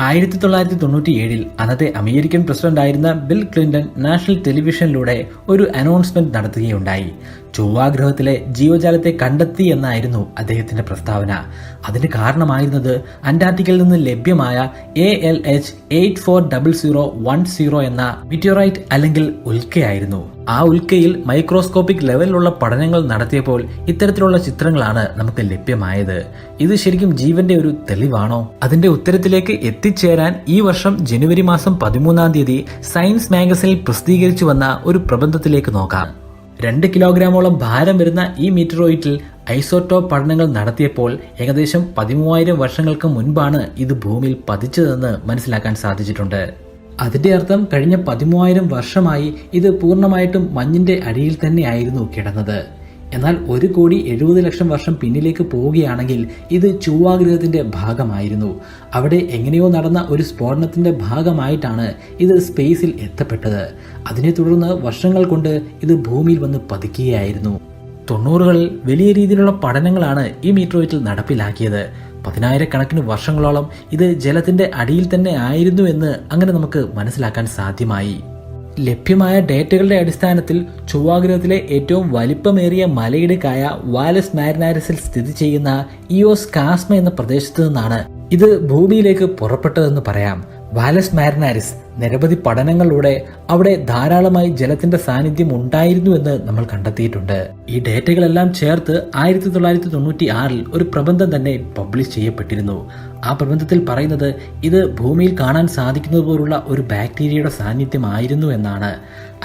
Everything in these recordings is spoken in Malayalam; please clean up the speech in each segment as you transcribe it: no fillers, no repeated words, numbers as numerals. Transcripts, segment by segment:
1997 അന്നത്തെ അമേരിക്കൻ പ്രസിഡന്റായിരുന്ന ബിൽ ക്ലിന്റൺ നാഷണൽ ടെലിവിഷനിലൂടെ ഒരു അനൗൺസ്മെന്റ് നടത്തുകയുണ്ടായി. ചൊവ്വാഗ്രഹത്തിലെ ജീവജാലത്തെ കണ്ടെത്തി എന്നായിരുന്നു അദ്ദേഹത്തിന്റെ പ്രസ്താവന. അതിന് കാരണമായിരുന്നത് അന്റാർട്ടിക്കയിൽ നിന്ന് ലഭ്യമായ ALH 840010 എന്ന മീറ്റിയോറൈറ്റ് അല്ലെങ്കിൽ ഉൽക്കയായിരുന്നു. ആ ഉൽക്കയിൽ മൈക്രോസ്കോപ്പിക് ലെവലിലുള്ള പഠനങ്ങൾ നടത്തിയപ്പോൾ ഇത്തരത്തിലുള്ള ചിത്രങ്ങളാണ് നമുക്ക് ലഭ്യമായത്. ഇത് ശരിക്കും ജീവന്റെ ഒരു തെളിവാണോ? അതിന്റെ ഉത്തരത്തിലേക്ക് എത്തിച്ചേരാൻ ഈ വർഷം ജനുവരി മാസം 13 സയൻസ് മാഗസിനിൽ പ്രസിദ്ധീകരിച്ചു വന്ന ഒരു പ്രബന്ധത്തിലേക്ക് നോക്കാം. 2 കിലോഗ്രാമോളം ഭാരം വരുന്ന ഈ മീറ്ററോയിറ്റിൽ ഐസോട്ടോപ്പ് പഠനങ്ങൾ നടത്തിയപ്പോൾ ഏകദേശം 13,000 വർഷങ്ങൾക്ക് മുൻപാണ് ഇത് ഭൂമിയിൽ പതിച്ചതെന്ന് മനസ്സിലാക്കാൻ സാധിച്ചിട്ടുണ്ട്. അതിന്റെ അർത്ഥം കഴിഞ്ഞ 13,000 വർഷമായി ഇത് പൂർണ്ണമായിട്ടും മഞ്ഞിന്റെ അടിയിൽ തന്നെയായിരുന്നു കിടന്നത്. എന്നാൽ 1,70,00,000 വർഷം പിന്നിലേക്ക് പോവുകയാണെങ്കിൽ ഇത് ചൊവ്വാഗ്രഹത്തിന്റെ ഭാഗമായിരുന്നു. അവിടെ എങ്ങനെയോ നടന്ന ഒരു സ്ഫോടനത്തിന്റെ ഭാഗമായിട്ടാണ് ഇത് സ്പേസിൽ എത്തപ്പെട്ടത്. അതിനെ തുടർന്ന് വർഷങ്ങൾ കൊണ്ട് ഇത് ഭൂമിയിൽ വന്ന് പതിക്കുകയായിരുന്നു. 90കളിൽ വലിയ രീതിയിലുള്ള പഠനങ്ങളാണ് ഈ മീറ്ററോയിറ്റിൽ നടപ്പിലാക്കിയത്. 10,000 വർഷങ്ങളോളം ഇത് ജലത്തിന്റെ അടിയിൽ തന്നെ ആയിരുന്നു എന്ന് അങ്ങനെ നമുക്ക് മനസ്സിലാക്കാൻ സാധ്യമായി. ലഭ്യമായ ഡേറ്റകളുടെ അടിസ്ഥാനത്തിൽ ചൊവ്വാഗ്രഹത്തിലെ ഏറ്റവും വലിപ്പമേറിയ മലയിടുക്കായ വാലസ് മാരിനാരിസിൽ സ്ഥിതി ചെയ്യുന്ന ഇയോസ് കാസ്മ എന്ന പ്രദേശത്തു നിന്നാണ് ഇത് ഭൂമിയിലേക്ക് പുറപ്പെട്ടതെന്ന് പറയാം. വാലസ് മാരിനാരിസ് നിരവധി പഠനങ്ങളിലൂടെ അവിടെ ധാരാളമായി ജലത്തിന്റെ സാന്നിധ്യം ഉണ്ടായിരുന്നു എന്ന് നമ്മൾ കണ്ടെത്തിയിട്ടുണ്ട്. ഈ ഡേറ്റകളെല്ലാം ചേർത്ത് 1996 ഒരു പ്രബന്ധം തന്നെ പബ്ലിഷ് ചെയ്യപ്പെട്ടിരുന്നു. ആ പ്രബന്ധത്തിൽ പറയുന്നത് ഇത് ഭൂമിയിൽ കാണാൻ സാധിക്കുന്നത് പോലുള്ള ഒരു ബാക്ടീരിയയുടെ സാന്നിധ്യമായിരുന്നു എന്നാണ്.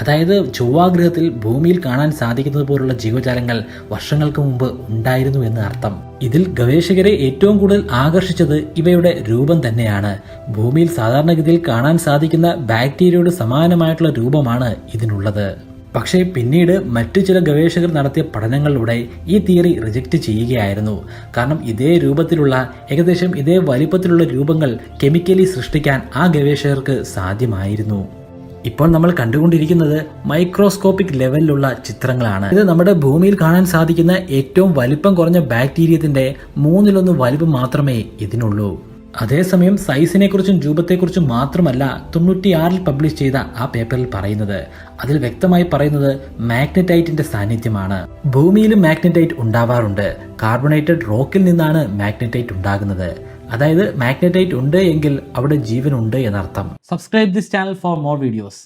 അതായത് ചൊവ്വാഗ്രഹത്തിൽ ഭൂമിയിൽ കാണാൻ സാധിക്കുന്നത് പോലുള്ള ജീവജാലങ്ങൾ വർഷങ്ങൾക്ക് മുമ്പ് ഉണ്ടായിരുന്നു എന്ന് അർത്ഥം. ഇതിൽ ഗവേഷകരെ ഏറ്റവും കൂടുതൽ ആകർഷിച്ചത് ഇവയുടെ രൂപം തന്നെയാണ്. ഭൂമിയിൽ സാധാരണഗതിയിൽ കാണാൻ സാധിക്കുന്ന ബാക്ടീരിയയോട് സമാനമായിട്ടുള്ള രൂപമാണ് ഇതിനുള്ളത്. പക്ഷേ പിന്നീട് മറ്റു ചില ഗവേഷകർ നടത്തിയ പഠനങ്ങളിലൂടെ ഈ തിയറി റിജക്റ്റ് ചെയ്യുകയായിരുന്നു. കാരണം ഇതേ രൂപത്തിലുള്ള ഏകദേശം ഇതേ വലിപ്പത്തിലുള്ള രൂപങ്ങൾ കെമിക്കലി സൃഷ്ടിക്കാൻ ആ ഗവേഷകർക്ക് സാധ്യമായിരുന്നു. ഇപ്പോൾ നമ്മൾ കണ്ടുകൊണ്ടിരിക്കുന്നത് മൈക്രോസ്കോപ്പിക് ലെവലിലുള്ള ചിത്രങ്ങളാണ്. ഇത് നമ്മുടെ ഭൂമിയിൽ കാണാൻ സാധിക്കുന്ന ഏറ്റവും വലിപ്പം കുറഞ്ഞ ബാക്ടീരിയത്തിന്റെ 1/3 വലിപ്പം മാത്രമേ ഇതിനുള്ളൂ. അതേസമയം സൈസിനെ കുറിച്ചും രൂപത്തെക്കുറിച്ചും മാത്രമല്ല 96 പബ്ലിഷ് ചെയ്ത ആ പേപ്പറിൽ പറയുന്നത്. അതിൽ വ്യക്തമായി പറയുന്നത് മാഗ്നറ്റൈറ്റിന്റെ സാന്നിധ്യമാണ്. ഭൂമിയിലും മാഗ്നറ്റൈറ്റ് ഉണ്ടാവാറുണ്ട്. കാർബണേറ്റഡ് റോക്കിൽ നിന്നാണ് മാഗ്നറ്റൈറ്റ് ഉണ്ടാകുന്നത്. അതായത് മാഗ്നറ്റൈറ്റ് ഉണ്ട് എങ്കിൽ അവിടെ ജീവൻ ഉണ്ട് എന്നർത്ഥം. Subscribe this channel for more videos.